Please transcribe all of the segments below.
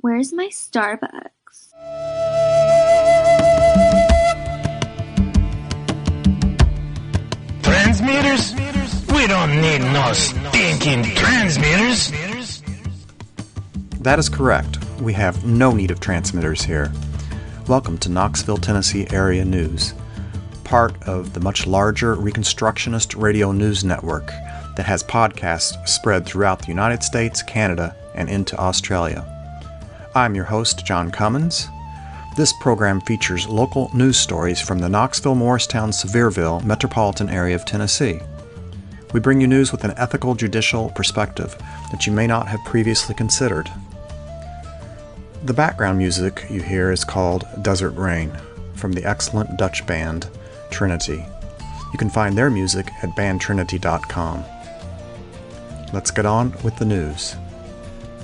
Where's my Starbucks? Transmitters? We don't need no stinking transmitters. That is correct. We have no need of transmitters here. Welcome to Knoxville, Tennessee Area News, part of the much larger Reconstructionist Radio News Network that has podcasts spread throughout the United States, Canada, and into Australia. I'm your host, John Cummins. This program features local news stories from the Knoxville, Morristown, Sevierville metropolitan area of Tennessee. We bring you news with an ethical, judicial perspective that you may not have previously considered. The background music you hear is called Desert Rain from the excellent Dutch band Trinity. You can find their music at bandtrinity.com. Let's get on with the news.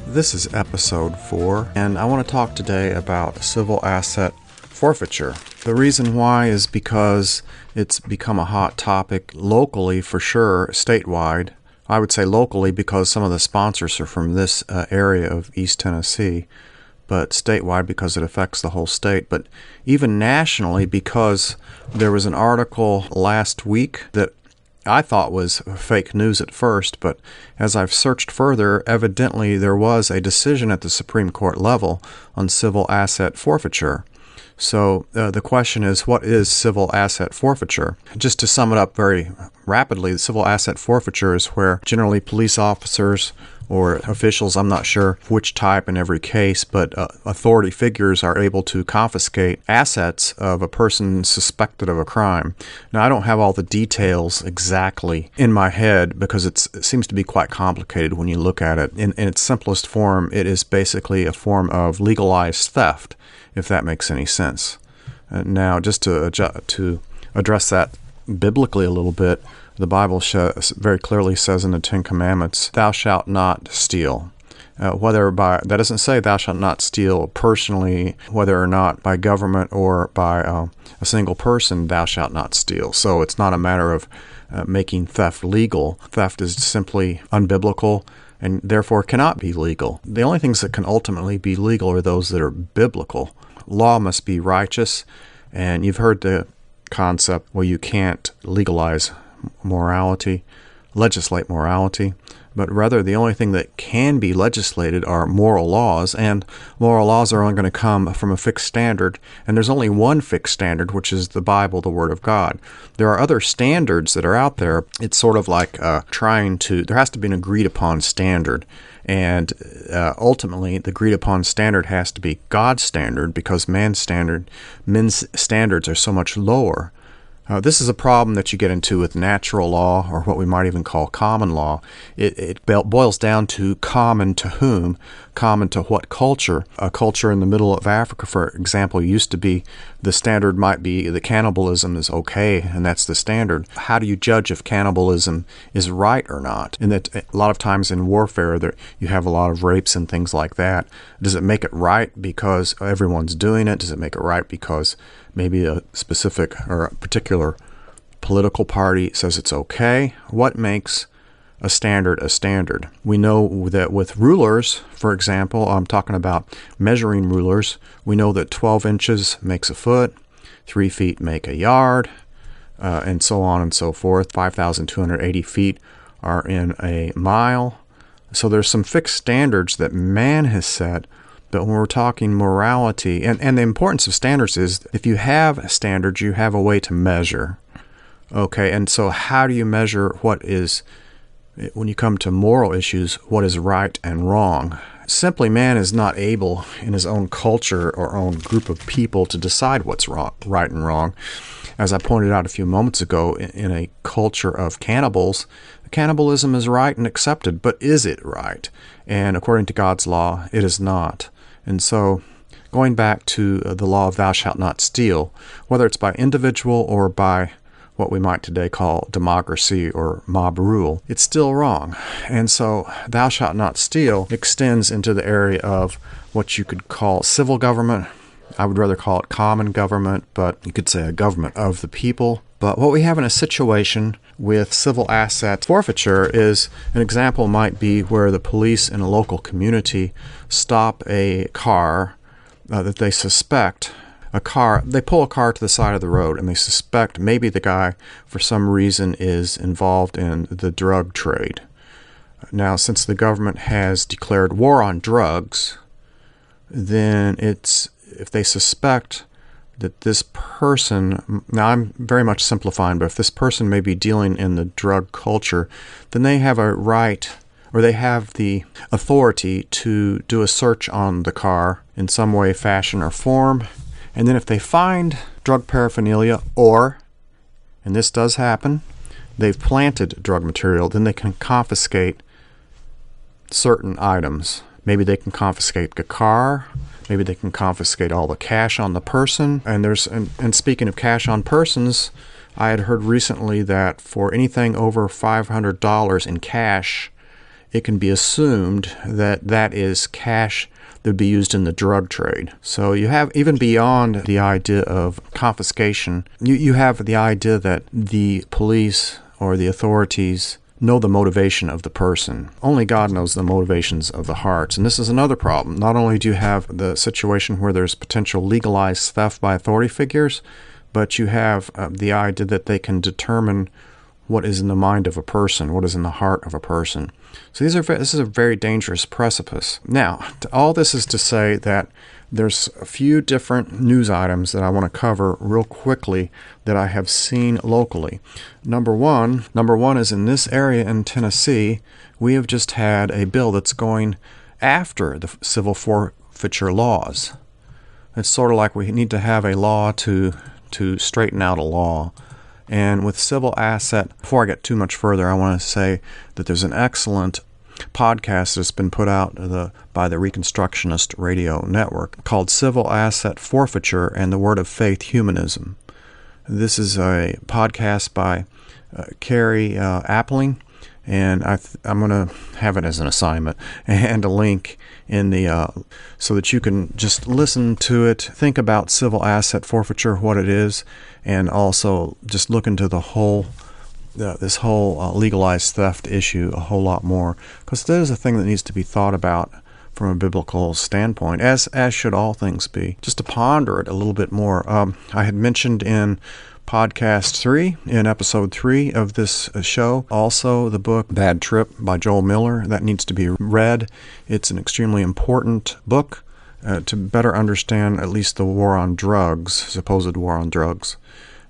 This is episode 4, and I want to talk today about civil asset forfeiture. The reason why is because it's become a hot topic locally for sure, statewide. I would say locally because some of the sponsors are from this area of East Tennessee, but statewide because it affects the whole state. But even nationally, because there was an article last week that I thought was fake news at first, but as I've searched further, evidently there was a decision at the Supreme Court level on civil asset forfeiture. So the question is, what is civil asset forfeiture? Just to sum it up very rapidly, the civil asset forfeiture is where generally police officers or officials, I'm not sure which type in every case, but authority figures are able to confiscate assets of a person suspected of a crime. Now, I don't have all the details exactly in my head because it seems to be quite complicated when you look at it. In its simplest form, it is basically a form of legalized theft, if that makes any sense. Now, just to address that biblically a little bit, the Bible very clearly says in the Ten Commandments, "Thou shalt not steal." That doesn't say thou shalt not steal personally, whether or not by government or by a single person, thou shalt not steal. So it's not a matter of making theft legal. Theft is simply unbiblical and therefore cannot be legal. The only things that can ultimately be legal are those that are biblical. Law must be righteous, and you've heard the concept, well, you can't legalize legislate morality, but rather the only thing that can be legislated are moral laws, and moral laws are only going to come from a fixed standard, and there's only one fixed standard, which is the Bible, the Word of God. There are other standards that are out there. It's sort of like there has to be an agreed upon standard, and ultimately the agreed upon standard has to be God's standard because men's standards are so much lower. This is a problem that you get into with natural law, or what we might even call common law. It boils down to common to whom, common to what culture. A culture in the middle of Africa, for example, used to be, the standard might be that cannibalism is okay, and that's the standard. How do you judge if cannibalism is right or not? And that a lot of times in warfare, you have a lot of rapes and things like that. Does it make it right because everyone's doing it? Does it make it right because maybe a specific or a particular political party says it's okay? What makes a standard a standard? We know that with rulers, for example, I'm talking about measuring rulers, we know that 12 inches makes a foot, 3 feet make a yard, and so on and so forth. 5,280 feet are in a mile. So there's some fixed standards that man has set. But when we're talking morality, and the importance of standards is if you have standards, you have a way to measure. Okay, and so how do you measure what is, when you come to moral issues, what is right and wrong? Simply, man is not able in his own culture or own group of people to decide what's right and wrong. As I pointed out a few moments ago, in a culture of cannibals, cannibalism is right and accepted, but is it right? And according to God's law, it is not. And so, going back to the law of thou shalt not steal, whether it's by individual or by what we might today call democracy or mob rule, it's still wrong. And so, thou shalt not steal extends into the area of what you could call civil government. I would rather call it common government, but you could say a government of the people. But what we have in a situation with civil asset forfeiture is an example might be where the police in a local community stop a car that they suspect they pull a car to the side of the road and they suspect maybe the guy for some reason is involved in the drug trade. Now, since the government has declared war on drugs, then if they suspect that this person, now I'm very much simplifying, but if this person may be dealing in the drug culture, then they have a right, or they have the authority to do a search on the car in some way, fashion, or form. And then if they find drug paraphernalia, or, and this does happen, they've planted drug material, then they can confiscate certain items. Maybe they can confiscate the car. Maybe they can confiscate all the cash on the person. And speaking of cash on persons, I had heard recently that for anything over $500 in cash, it can be assumed that that is cash that would be used in the drug trade. So you have, even beyond the idea of confiscation, you have the idea that the police or the authorities know the motivation of the person. Only God knows the motivations of the hearts. And this is another problem. Not only do you have the situation where there's potential legalized theft by authority figures, but you have the idea that they can determine what is in the mind of a person, what is in the heart of a person. So this is a very dangerous precipice. Now, all this is to say that there's a few different news items that I want to cover real quickly that I have seen locally. Number one is in this area in Tennessee, we have just had a bill that's going after the civil forfeiture laws. It's sort of like we need to have a law to straighten out a law. And with civil asset, before I get too much further, I want to say that there's an excellent podcast that's been put out by the Reconstructionist Radio Network called Civil Asset Forfeiture and the Word of Faith Humanism. This is a podcast by Carrie Appling, and I'm going to have it as an assignment and a link in the so that you can just listen to it, think about civil asset forfeiture, what it is, and also just look into the whole this whole legalized theft issue a whole lot more, because that is a thing that needs to be thought about from a biblical standpoint, as should all things be. Just to ponder it a little bit more, I had mentioned in podcast 3, in episode 3 of this show, also the book Bad Trip by Joel Miller. That needs to be read. It's an extremely important book to better understand at least the war on drugs, supposed war on drugs.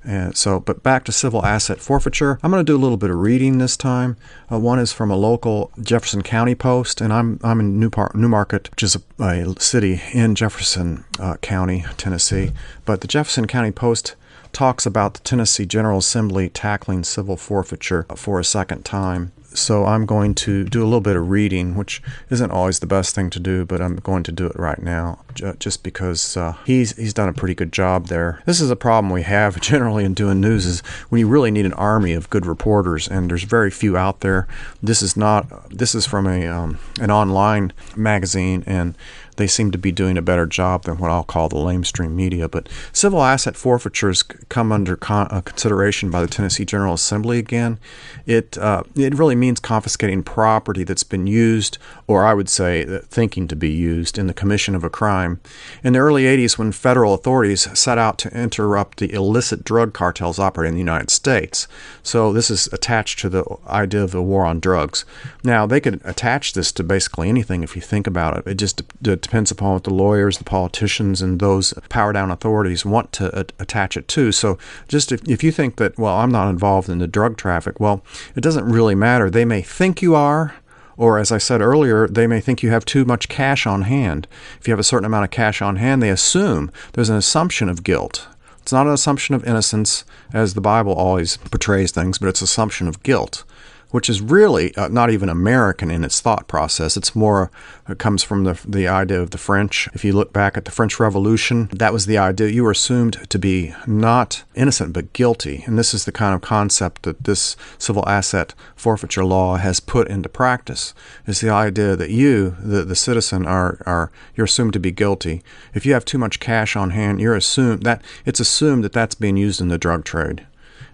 But back to civil asset forfeiture. I'm going to do a little bit of reading this time. One is from a local Jefferson County Post, and I'm in Newmarket, which is a city in Jefferson County, Tennessee. But the Jefferson County Post talks about the Tennessee General Assembly tackling civil forfeiture for a second time. So I'm going to do a little bit of reading, which isn't always the best thing to do, but I'm going to do it right now, just because he's done a pretty good job there. This is a problem we have generally in doing news, is when you really need an army of good reporters, and there's very few out there. This is from an online magazine, and they seem to be doing a better job than what I'll call the lamestream media. But civil asset forfeitures come under consideration by the Tennessee General Assembly again. It really means confiscating property that's been used, or I would say thinking to be used, in the commission of a crime. In the early 80s, when federal authorities set out to interrupt the illicit drug cartels operating in the United States. So this is attached to the idea of the war on drugs. Now, they could attach this to basically anything if you think about it. It just depends upon what the lawyers, the politicians, and those power-down authorities want to attach it to. So just if you think that, well, I'm not involved in the drug traffic, well, it doesn't really matter. They may think you are, or as I said earlier, they may think you have too much cash on hand. If you have a certain amount of cash on hand, they assume there's an assumption of guilt. It's not an assumption of innocence, as the Bible always portrays things, but it's an assumption of guilt, which is really not even American in its thought process. It's more, it comes from the idea of the French. If you look back at the French Revolution, that was the idea. You were assumed to be not innocent but guilty. And this is the kind of concept that this civil asset forfeiture law has put into practice. It's the idea that you, the citizen, you're assumed to be guilty. If you have too much cash on hand, it's assumed that that's being used in the drug trade.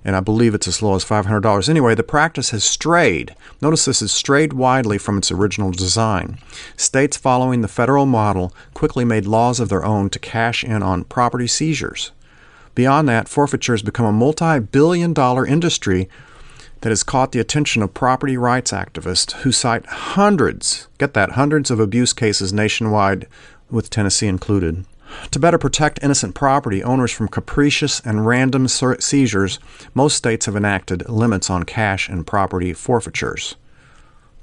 and I believe it's as low as $500. Anyway, the practice has strayed. Notice this has strayed widely from its original design. States following the federal model quickly made laws of their own to cash in on property seizures. Beyond that, forfeiture has become a multi-billion-dollar industry that has caught the attention of property rights activists who cite hundreds of abuse cases nationwide, with Tennessee included. To better protect innocent property owners from capricious and random seizures, most states have enacted limits on cash and property forfeitures.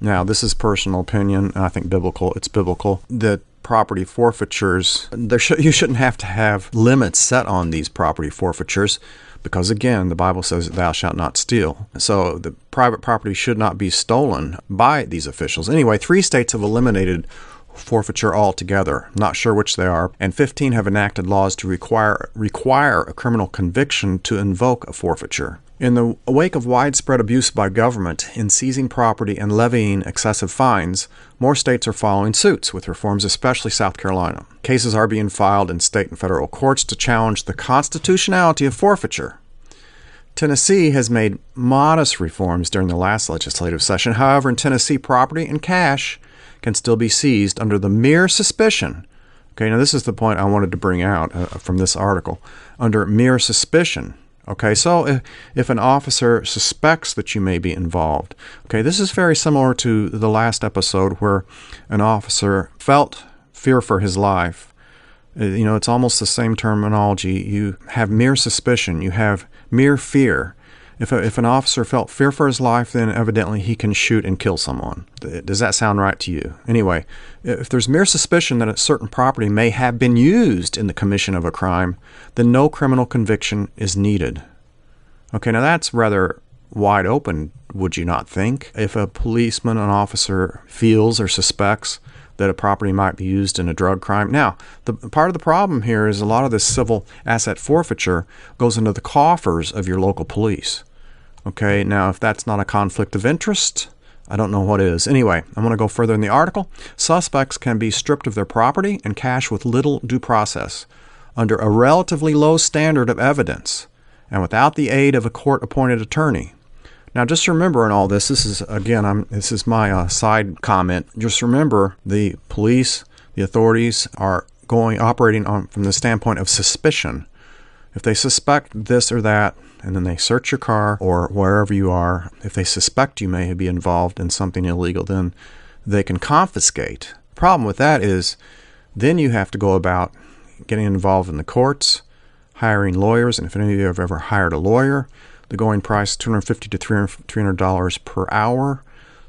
Now, this is personal opinion, and I think biblical. It's biblical that property forfeitures, you shouldn't have to have limits set on these property forfeitures because, again, the Bible says thou shalt not steal. So the private property should not be stolen by these officials. Anyway, 3 states have eliminated forfeiture altogether. Not sure which they are. And 15 have enacted laws to require a criminal conviction to invoke a forfeiture. In the wake of widespread abuse by government in seizing property and levying excessive fines, more states are following suits with reforms, especially South Carolina. Cases are being filed in state and federal courts to challenge the constitutionality of forfeiture. Tennessee has made modest reforms during the last legislative session. However, in Tennessee, property and cash can still be seized under the mere suspicion. Okay, now this is the point I wanted to bring out from this article. Under mere suspicion. Okay, so if an officer suspects that you may be involved. Okay, this is very similar to the last episode where an officer felt fear for his life. It's almost the same terminology. You have mere suspicion. You have mere fear. If an officer felt fear for his life, then evidently he can shoot and kill someone. Does that sound right to you? Anyway, if there's mere suspicion that a certain property may have been used in the commission of a crime, then no criminal conviction is needed. Okay, now that's rather wide open, would you not think? If a policeman, an officer, feels or suspects that a property might be used in a drug crime. Now, part of the problem here is a lot of this civil asset forfeiture goes into the coffers of your local police. Okay, now if that's not a conflict of interest, I don't know what is. Anyway, I'm going to go further in the article. Suspects can be stripped of their property and cash with little due process under a relatively low standard of evidence and without the aid of a court-appointed attorney. Now, just remember in all this is my side comment. Just remember the police, the authorities are operating from the standpoint of suspicion. If they suspect this or that, and then they search your car or wherever you are, if they suspect you may be involved in something illegal, then they can confiscate. The problem with that is then you have to go about getting involved in the courts, hiring lawyers, and if any of you have ever hired a lawyer, the going price is $250 to $300 per hour.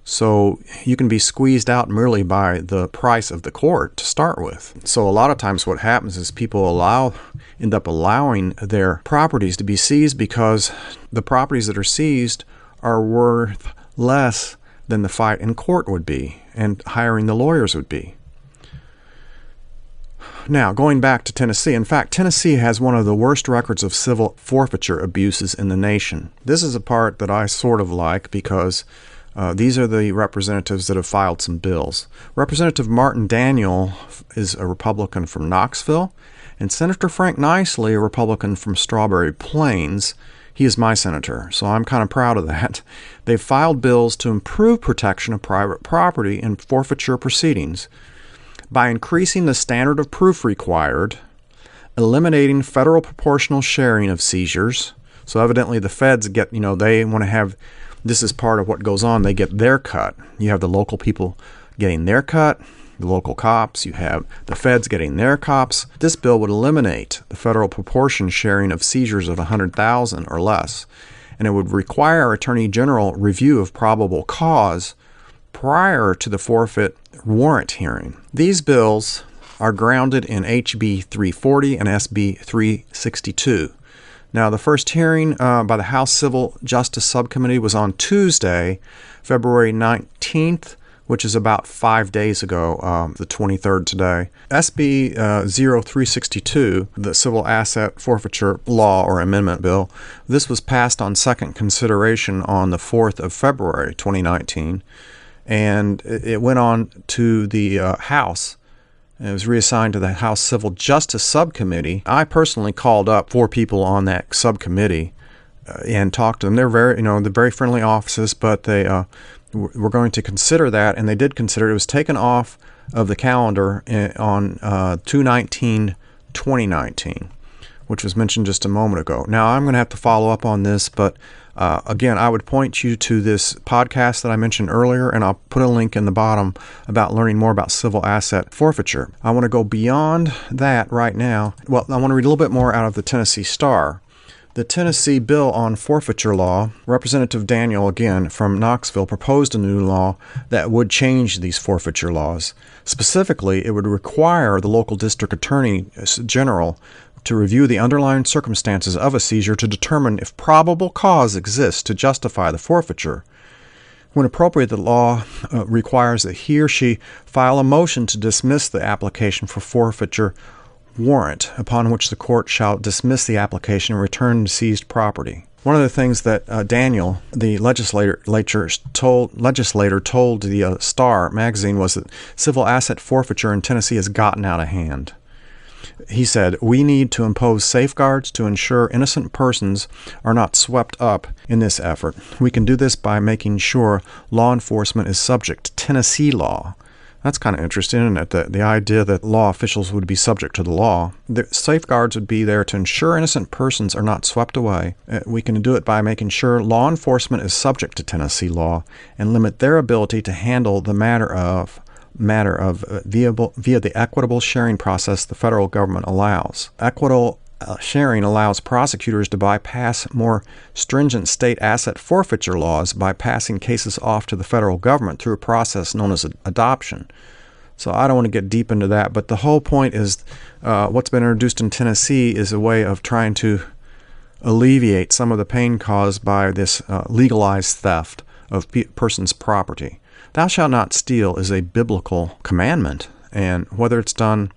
So you can be squeezed out merely by the price of the court to start with. So a lot of times what happens is people end up allowing their properties to be seized because the properties that are seized are worth less than the fight in court would be and hiring the lawyers would be. Now, going back to Tennessee, in fact, Tennessee has one of the worst records of civil forfeiture abuses in the nation. This is a part that I sort of like because these are the representatives that have filed some bills. Representative Martin Daniel is a Republican from Knoxville, and Senator Frank Nicely, a Republican from Strawberry Plains. He is my senator, so I'm kind of proud of that. They've filed bills to improve protection of private property in forfeiture proceedings by increasing the standard of proof required, eliminating federal proportional sharing of seizures. So evidently the feds get, they want to have, this is part of what goes on, they get their cut. You have the local people getting their cut, the local cops, you have the feds getting their cops. This bill would eliminate the federal proportion sharing of seizures of $100,000 or less, and it would require Attorney General review of probable cause prior to the forfeit warrant hearing. These bills are grounded in HB 340 and SB 362. Now, the first hearing by the House Civil Justice Subcommittee was on Tuesday, February 19th, which is about 5 days ago, the 23rd today. SB 0362, the Civil Asset Forfeiture Law or Amendment Bill, this was passed on second consideration on the 4th of February 2019, and it went on to the House. It was reassigned to the House Civil Justice Subcommittee. I personally called up 4 people on that subcommittee and talk to them. They're very friendly offices, but they were going to consider that, and they did consider it. It was taken off of the calendar on 2/19/2019, which was mentioned just a moment ago. Now, I'm going to have to follow up on this, but again, I would point you to this podcast that I mentioned earlier, and I'll put a link in the bottom about learning more about civil asset forfeiture. I want to go beyond that right now. Well, I want to read a little bit more out of the Tennessee Star. The Tennessee Bill on Forfeiture Law, Representative Daniel, again, from Knoxville, proposed a new law that would change these forfeiture laws. Specifically, it would require the local district attorney general to review the underlying circumstances of a seizure to determine if probable cause exists to justify the forfeiture. When appropriate, the law requires that he or she file a motion to dismiss the application for forfeiture warrant, upon which the court shall dismiss the application and return seized property. One of the things that Daniel, the legislator, told the Star magazine was that civil asset forfeiture in Tennessee has gotten out of hand. He said, "We need to impose safeguards to ensure innocent persons are not swept up in this effort. We can do this by making sure law enforcement is subject to Tennessee law." That's kind of interesting, isn't it? The idea that law officials would be subject to the law. The safeguards would be there to ensure innocent persons are not swept away. We can do it by making sure law enforcement is subject to Tennessee law and limit their ability to handle the matter of via the equitable sharing process the federal government allows. Equitable sharing allows prosecutors to bypass more stringent state asset forfeiture laws by passing cases off to the federal government through a process known as adoption. So I don't want to get deep into that, but the whole point is what's been introduced in Tennessee is a way of trying to alleviate some of the pain caused by this legalized theft of person's property. Thou shalt not steal is a biblical commandment, and whether it's done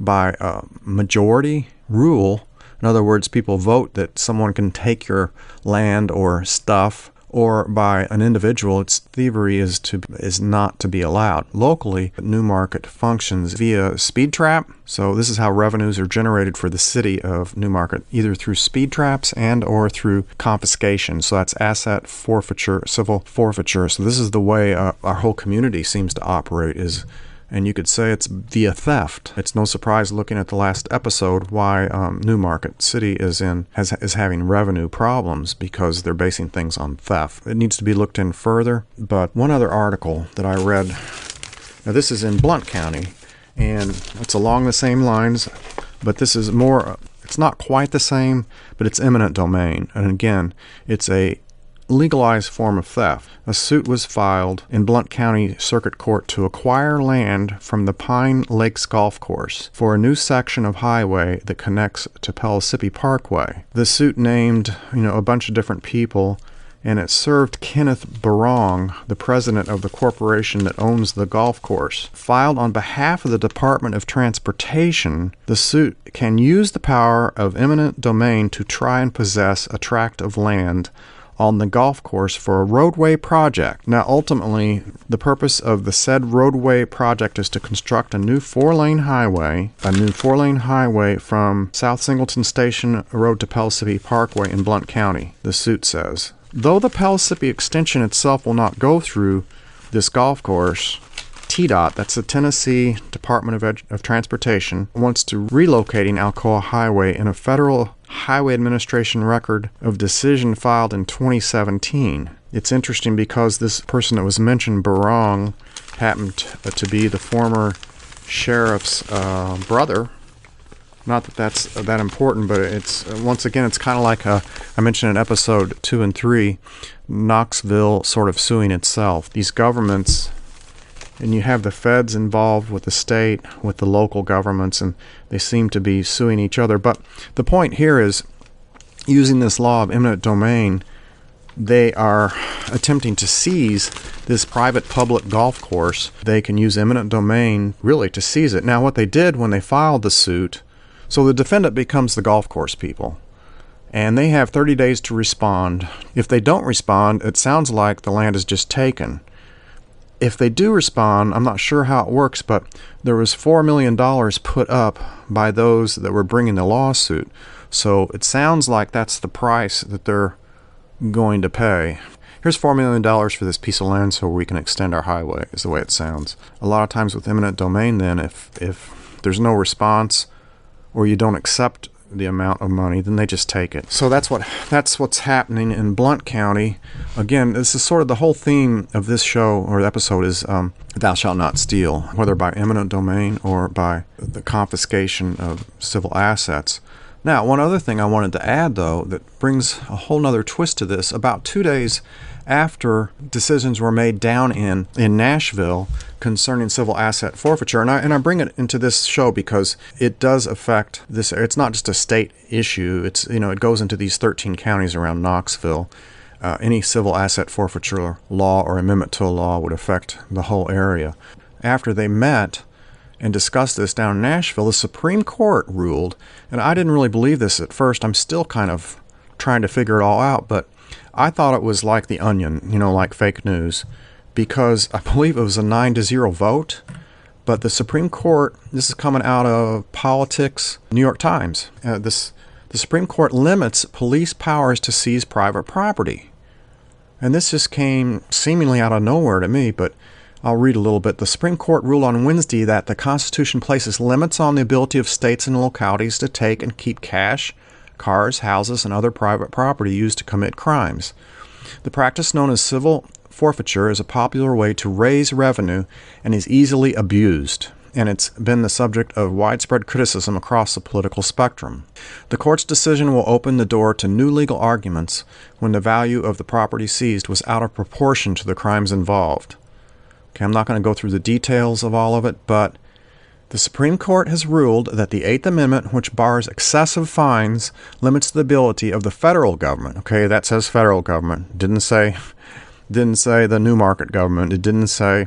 by majority rule, in other words, people vote that someone can take your land or stuff, or by an individual, thievery is not to be allowed. Locally, Newmarket functions via speed trap. So this is how revenues are generated for the city of Newmarket, either through speed traps and or through confiscation. So that's asset forfeiture, civil forfeiture. So this is the way our whole community seems to operate, and you could say it's via theft. It's no surprise looking at the last episode why Newmarket City is having revenue problems, because they're basing things on theft. It needs to be looked in further. But one other article that I read, now this is in Blount County, and it's along the same lines, but this is more, it's not quite the same, but it's eminent domain. And again, it's a legalized form of theft. A suit was filed in Blount County Circuit Court to acquire land from the Pine Lakes Golf Course for a new section of highway that connects to Pellissippi Parkway. The suit named, a bunch of different people, and it served Kenneth Barong, the president of the corporation that owns the golf course. Filed on behalf of the Department of Transportation, the suit can use the power of eminent domain to try and possess a tract of land on the golf course for a roadway project. Now, ultimately, the purpose of the said roadway project is to construct a new four-lane highway from South Singleton Station Road to Pellissippi Parkway in Blount County, the suit says. Though the Pellissippi extension itself will not go through this golf course, TDOT, that's the Tennessee Department of Transportation, wants to relocating Alcoa Highway in a federal Highway Administration record of decision filed in 2017. It's interesting because this person that was mentioned, Barong, happened to be the former sheriff's brother. Not that that's that important, but it's once again, it's kind of like I mentioned in episode 2 and 3, Knoxville sort of suing itself. These governments, and you have the feds involved with the state, with the local governments, and they seem to be suing each other. But the point here is, using this law of eminent domain, they are attempting to seize this private public golf course. They can use eminent domain really to seize it. Now, what they did when they filed the suit, so the defendant becomes the golf course people, and they have 30 days to respond. If they don't respond, it sounds like the land is just taken. If they do respond, I'm not sure how it works, but there was $4 million put up by those that were bringing the lawsuit. So it sounds like that's the price that they're going to pay. Here's $4 million for this piece of land so we can extend our highway, is the way it sounds. A lot of times with eminent domain then, if there's no response or you don't accept the amount of money, then they just take it. So that's what's happening in Blount County. Again, this is sort of the whole theme of this show or episode is thou shalt not steal, whether by eminent domain or by the confiscation of civil assets. Now, one other thing I wanted to add, though, that brings a whole nother twist to this. About 2 days after decisions were made down in Nashville concerning civil asset forfeiture, and I bring it into this show because it does affect this. It's not just a state issue. It's, it goes into these 13 counties around Knoxville. Any civil asset forfeiture law or amendment to a law would affect the whole area. After they met and discussed this down in Nashville, the Supreme Court ruled, and I didn't really believe this at first. I'm still kind of trying to figure it all out, but I thought it was like The Onion, like fake news, because I believe it was a 9-0 vote. But the Supreme Court, this is coming out of Politics, New York Times. The Supreme Court limits police powers to seize private property. And this just came seemingly out of nowhere to me, but I'll read a little bit. The Supreme Court ruled on Wednesday that the Constitution places limits on the ability of states and localities to take and keep cash, cars, houses, and other private property used to commit crimes. The practice known as civil forfeiture is a popular way to raise revenue and is easily abused, and it's been the subject of widespread criticism across the political spectrum. The court's decision will open the door to new legal arguments when the value of the property seized was out of proportion to the crimes involved. Okay, I'm not going to go through the details of all of it, but the Supreme Court has ruled that the Eighth Amendment, which bars excessive fines, limits the ability of the federal government. Okay, that says federal government. Didn't say the Newmarket government. It didn't say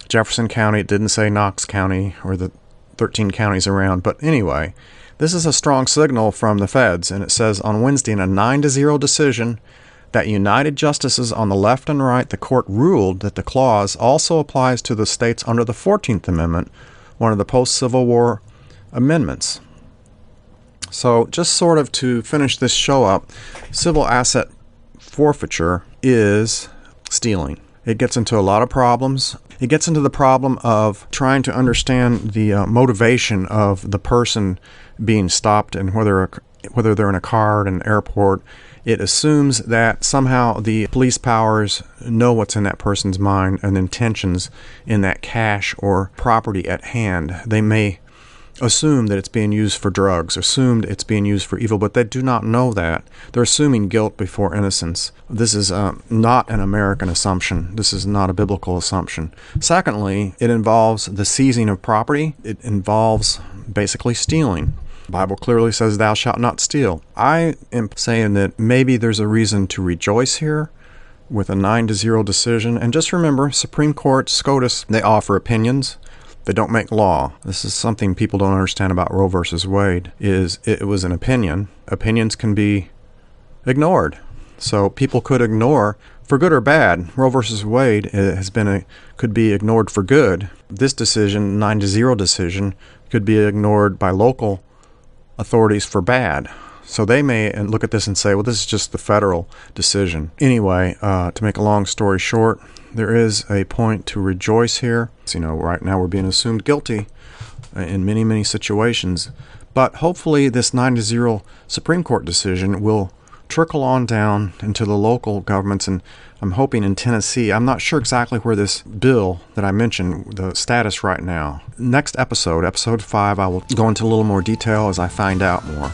Jefferson County. It didn't say Knox County or the 13 counties around. But anyway, this is a strong signal from the feds, and it says on Wednesday in a 9-0 decision that united justices on the left and right, the court ruled that the clause also applies to the states under the 14th Amendment, one of the post-Civil War amendments. So just sort of to finish this show up, civil asset forfeiture is stealing. It gets into a lot of problems. It gets into the problem of trying to understand the motivation of the person being stopped and whether they're in a car at an airport. It assumes that somehow the police powers know what's in that person's mind and intentions in that cash or property at hand. They may assume that it's being used for drugs, assumed it's being used for evil, but they do not know that. They're assuming guilt before innocence. This is not an American assumption. This is not a biblical assumption. Secondly, it involves the seizing of property. It involves basically stealing. The Bible clearly says, thou shalt not steal. I am saying that maybe there's a reason to rejoice here with a 9-0 decision. And just remember, Supreme Court, SCOTUS, they offer opinions. They don't make law. This is something people don't understand about Roe versus Wade, is it was an opinion. Opinions can be ignored. So people could ignore, for good or bad. Roe versus Wade could be ignored for good. This decision, 9-0 decision, could be ignored by local authorities for bad. So they may look at this and say, well, this is just the federal decision. Anyway, to make a long story short, there is a point to rejoice here. So, right now we're being assumed guilty in many, many situations. But hopefully this 9-0 Supreme Court decision will trickle on down into the local governments, and I'm hoping in Tennessee. I'm not sure exactly where this bill that I mentioned, the status right now. Next episode, episode 5, I will go into a little more detail as I find out more.